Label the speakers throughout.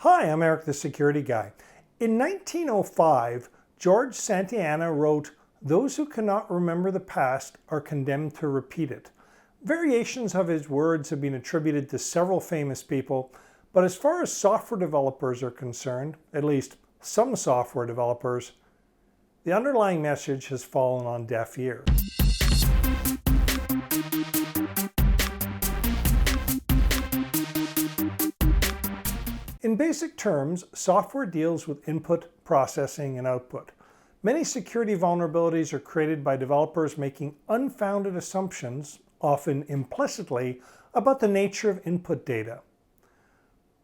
Speaker 1: Hi, I'm Eric the Security Guy. In 1905, George Santayana wrote, "Those who cannot remember the past are condemned to repeat it." Variations of his words have been attributed to several famous people, but as far as software developers are concerned, at least some software developers, the underlying message has fallen on deaf ears. In basic terms, software deals with input, processing, and output. Many security vulnerabilities are created by developers making unfounded assumptions, often implicitly, about the nature of input data.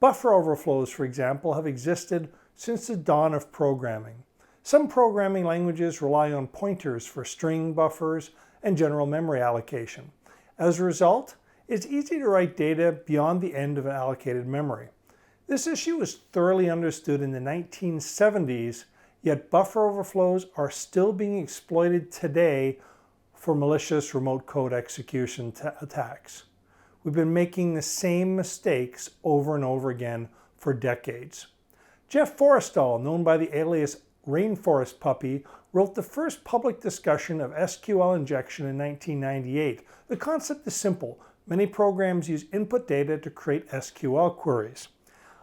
Speaker 1: Buffer overflows, for example, have existed since the dawn of programming. Some programming languages rely on pointers for string buffers and general memory allocation. As a result, it's easy to write data beyond the end of an allocated memory. This issue was thoroughly understood in the 1970s, yet buffer overflows are still being exploited today for malicious remote code execution attacks. We've been making the same mistakes over and over again for decades. Jeff Forrestal, known by the alias Rainforest Puppy, wrote the first public discussion of SQL injection in 1998. The concept is simple. Many programs use input data to create SQL queries.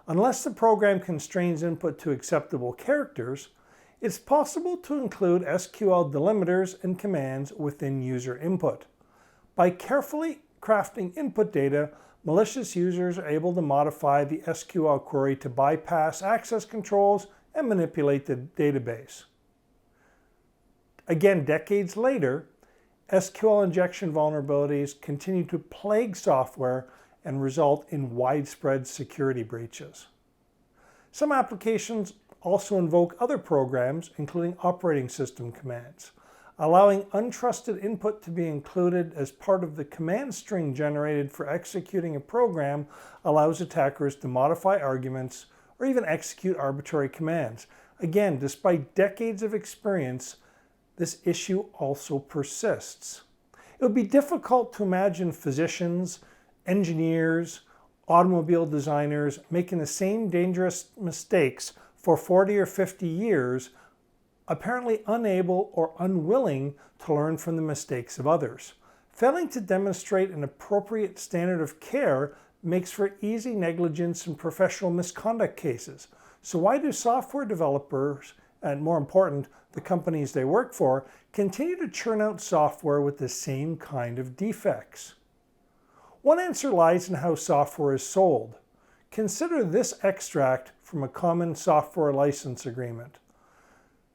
Speaker 1: Unless the program constrains input to acceptable characters, it's possible to include SQL delimiters and commands within user input. By carefully crafting input data, malicious users are able to modify the SQL query to bypass access controls and manipulate the database. Again, decades later, SQL injection vulnerabilities continue to plague software and result in widespread security breaches. Some applications also invoke other programs, including operating system commands. Allowing untrusted input to be included as part of the command string generated for executing a program allows attackers to modify arguments or even execute arbitrary commands. Again, despite decades of experience, this issue also persists. It would be difficult to imagine physicians, engineers, automobile designers making the same dangerous mistakes for 40 or 50 years, apparently unable or unwilling to learn from the mistakes of others. Failing to demonstrate an appropriate standard of care makes for easy negligence and professional misconduct cases. So why do software developers, and more important, the companies they work for, continue to churn out software with the same kind of defects? One answer lies in how software is sold. Consider this extract from a common software license agreement.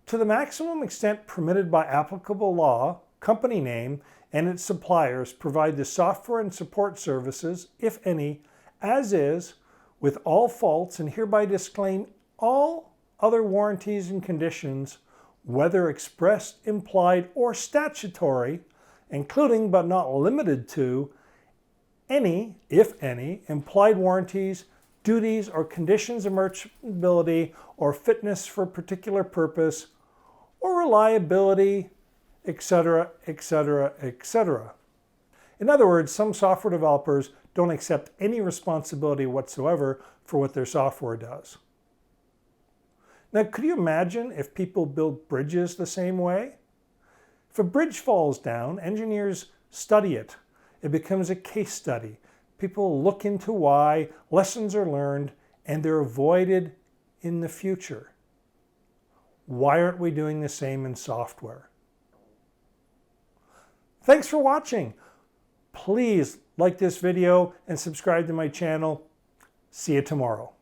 Speaker 1: To the maximum extent permitted by applicable law, company name, and its suppliers provide the software and support services, if any, as is, with all faults, and hereby disclaim all other warranties and conditions, whether expressed, implied, or statutory, including but not limited to any, if any, implied warranties, duties, or conditions of merchantability or fitness for a particular purpose, or reliability, etc., etc., etc. In other words, some software developers don't accept any responsibility whatsoever for what their software does. Now, could you imagine if people build bridges the same way? If a bridge falls down, engineers study it. It becomes a case study. People look into why, lessons are learned, and they're avoided in the future. Why aren't we doing the same in software? Thanks for watching. Please like this video and subscribe to my channel. See you tomorrow.